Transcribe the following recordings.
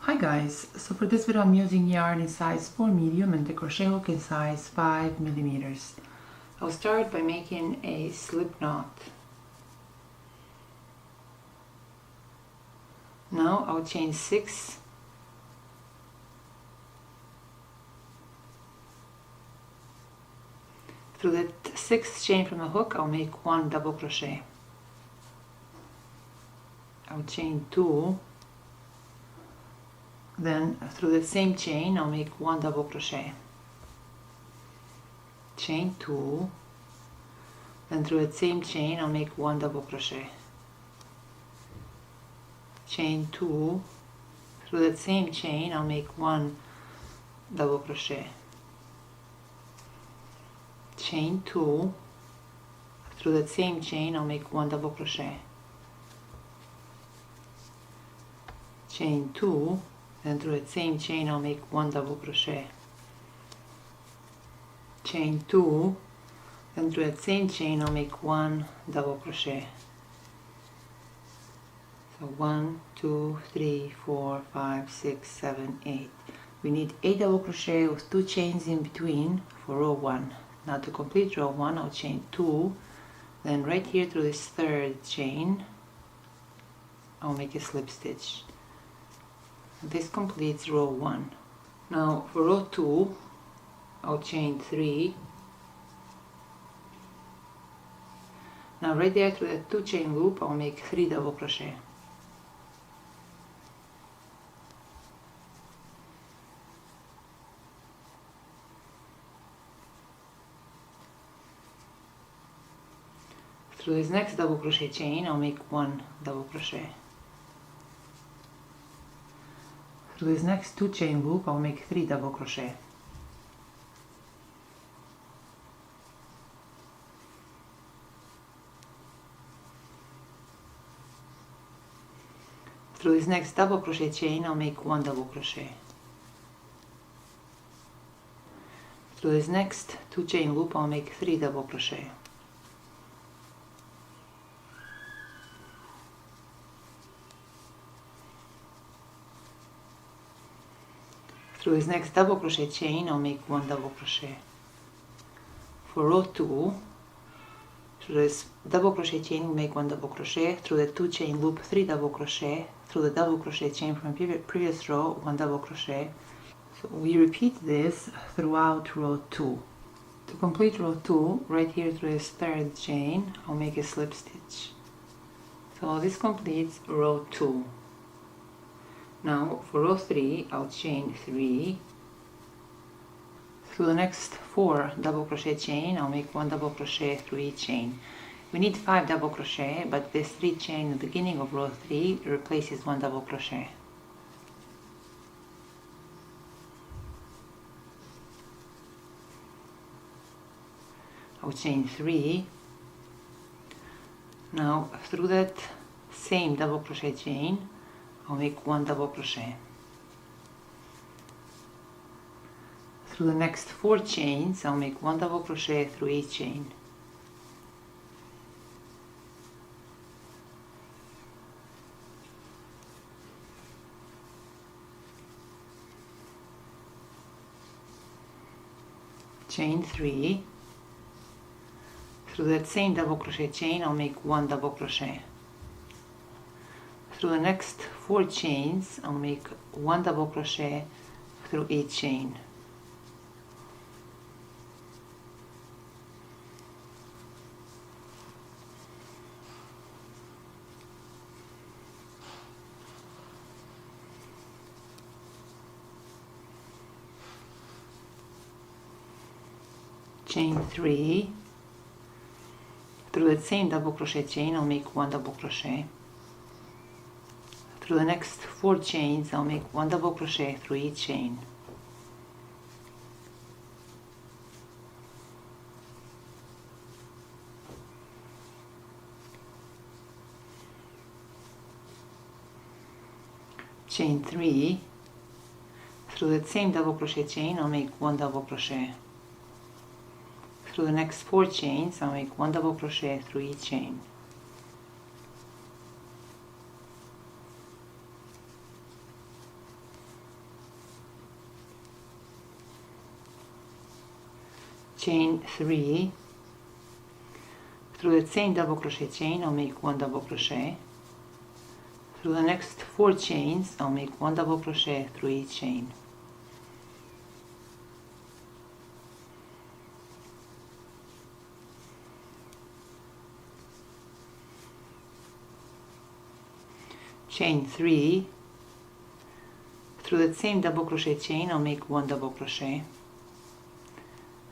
Hi guys, so for this video I'm using yarn in size 4 medium and the crochet hook in size 5 millimeters. I'll start by making a slip knot. Now I'll chain 6 through the 6th chain from the hook. I'll make 1 double crochet. I'll chain 2. Then through the same chain I'll make 1 double crochet, chain 2, then through the same chain I'll make 1 double crochet, chain 2, through the same chain I'll make 1 double crochet, chain 2, through the same chain I'll make 1 double crochet, chain 2, and through the same chain I'll make 1 double crochet, chain 2, and through the same chain I'll make 1 double crochet. So 1, 2, 3, 4, 5, 6, 7, 8. We need 8 double crochet with 2 chains in between for row 1. Now to complete row 1 I'll chain 2, then right here through this 3rd chain I'll make a slip stitch. This completes row 1. Now for row 2 I'll chain 3. Now right there through the 2 chain loop I'll make 3 double crochet. Through this next double crochet chain I'll make 1 double crochet. Through this next 2 chain loop I'll make 3 double crochet. Through this next double crochet chain I'll make 1 double crochet. Through this next 2 chain loop I'll make 3 double crochet. Through this next double crochet chain I'll make 1 double crochet. For row 2, through this double crochet chain we'll make 1 double crochet, through the 2 chain loop 3 double crochet, through the double crochet chain from previous row 1 double crochet. So we repeat this throughout row 2. To complete row 2, right here through this 3rd chain I'll make a slip stitch. So this completes row 2. Now for row 3 I'll chain 3. Through the next 4 double crochet chain I'll make 1 double crochet through each chain. We need 5 double crochet, but this 3 chain in the beginning of row 3 replaces 1 double crochet. I'll chain 3. Now through that same double crochet chain I'll make 1 double crochet. Through the next 4 chains I'll make 1 double crochet through each chain. Chain 3. Through that same double crochet chain I'll make 1 double crochet. Through the next 4 chains I'll make 1 double crochet through each chain. Chain 3. Through the same double crochet chain I'll make 1 double crochet. Through the next 4 chains I'll make 1 double crochet through each chain. Chain 3. Through that same double crochet chain I'll make 1 double crochet. Through the next 4 chains I'll make 1 double crochet through each chain. chain 3. Through that same double crochet chain, I'll make 1 double crochet. Through the next 4 chains, I'll make 1 double crochet through each chain. Chain 3. Through that same double crochet chain, I'll make 1 double crochet.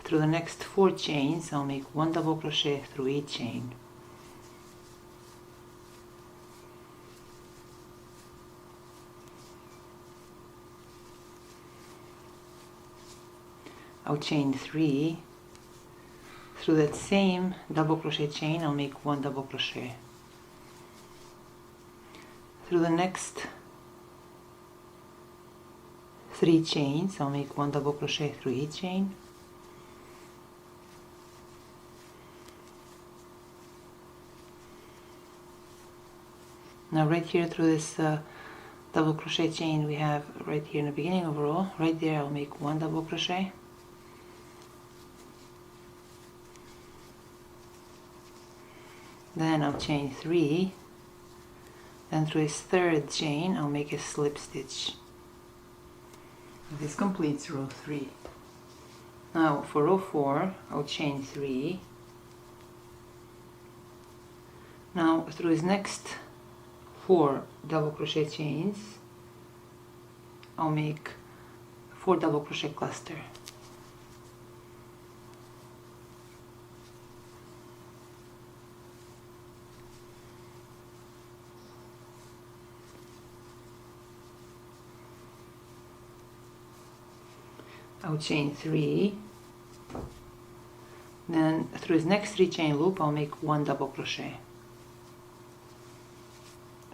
Through the next 4 chains, I'll make 1 double crochet through each chain. I'll chain 3. Through that same double crochet chain, I'll make 1 double crochet. Through the next 3 chains, I'll make 1 double crochet through each chain. Now right here through this double crochet chain we have right here in the beginning of a row, right there I'll make 1 double crochet. Then I'll chain 3. Then through this 3rd chain I'll make a slip stitch. This completes row 3. Now for row 4 I'll chain 3. Now through this next 4 double crochet chains I'll make 4 double crochet cluster. I'll chain 3. Then through this next 3 chain loop I'll make 1 double crochet.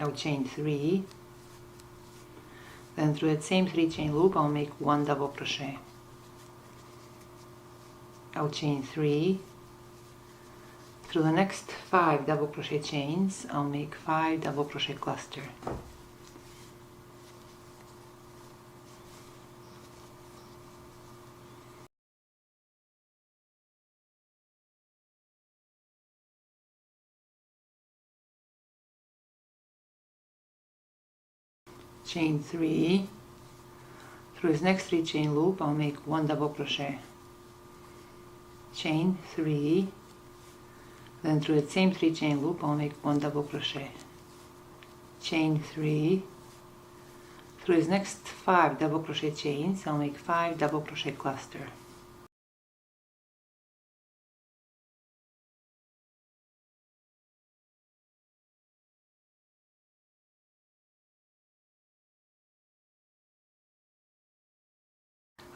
I'll chain 3. Then through that same 3 chain loop I'll make 1 double crochet. I'll chain 3. Through the next 5 double crochet chains I'll make 5 double crochet cluster. Chain 3. Through this next 3 chain loop I'll make 1 double crochet. Chain 3. Then through the same 3 chain loop I'll make 1 double crochet. Chain 3. Through this next 5 double crochet chains I'll make 5 double crochet cluster.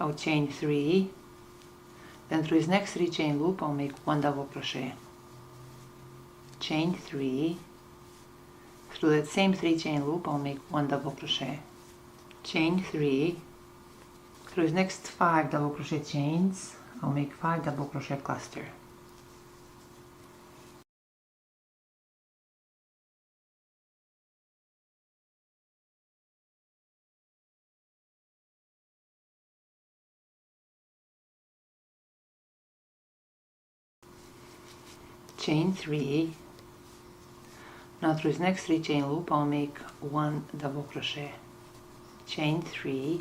I'll chain 3. Then through this next 3 chain loop I'll make 1 double crochet. Chain 3. Through that same 3 chain loop I'll make 1 double crochet. Chain 3. Through this next 5 double crochet chains I'll make 5 double crochet cluster. Chain 3. Now through this next 3 chain loop I'll make 1 double crochet. Chain 3.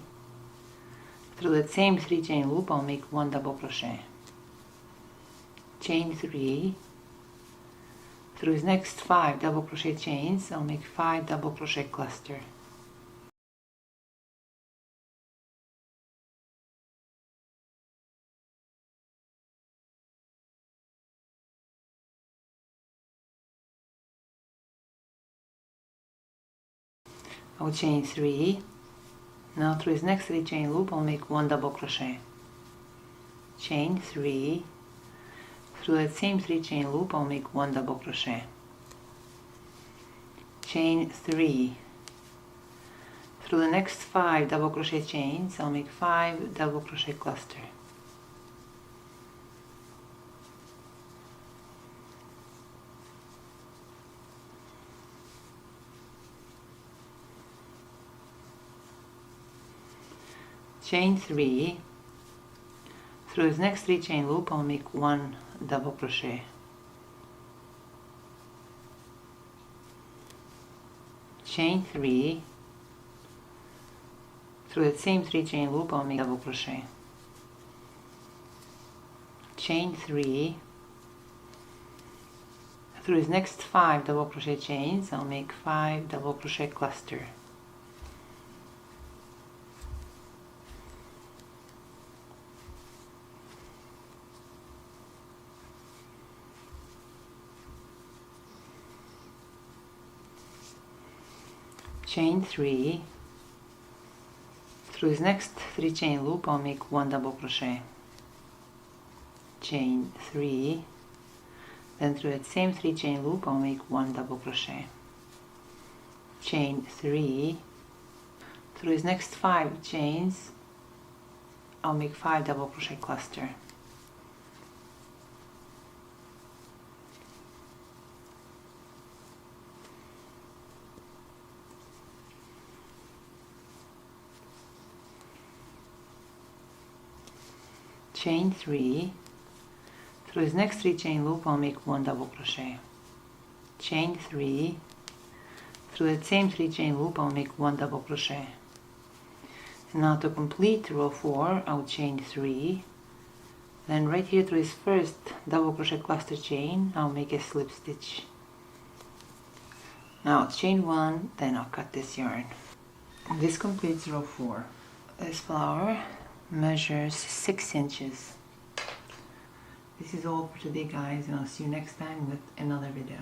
Through that same 3 chain loop I'll make 1 double crochet. Chain 3. Through this next 5 double crochet chains I'll make 5 double crochet cluster. I'll chain 3. Now through this next 3 chain loop I'll make 1 double crochet. Chain 3. Through that same 3 chain loop I'll make 1 double crochet. Chain 3. Through the next 5 double crochet chains I'll make 5 double crochet cluster. Chain 3. Through this next 3 chain loop I'll make 1 double crochet, chain 3, through that same 3 chain loop I'll make double crochet, chain 3, through his next 5 double crochet chains I'll make 5 double crochet cluster, chain 3, through his next 3 chain loop I'll make 1 double crochet, chain 3, then through that same 3 chain loop I'll make 1 double crochet, chain 3, through his next 5 chains I'll make 5 double crochet cluster, chain 3, through his next 3 chain loop I'll make 1 double crochet, chain 3, through that same 3 chain loop I'll make 1 double crochet. And now to complete row 4 I'll chain 3, then right here through his first double crochet cluster chain I'll make a slip stitch. Now I'll chain 1, then I'll cut this yarn. This completes row 4. This flower measures 6 inches. This is all for today, guys, and I'll see you next time with another video.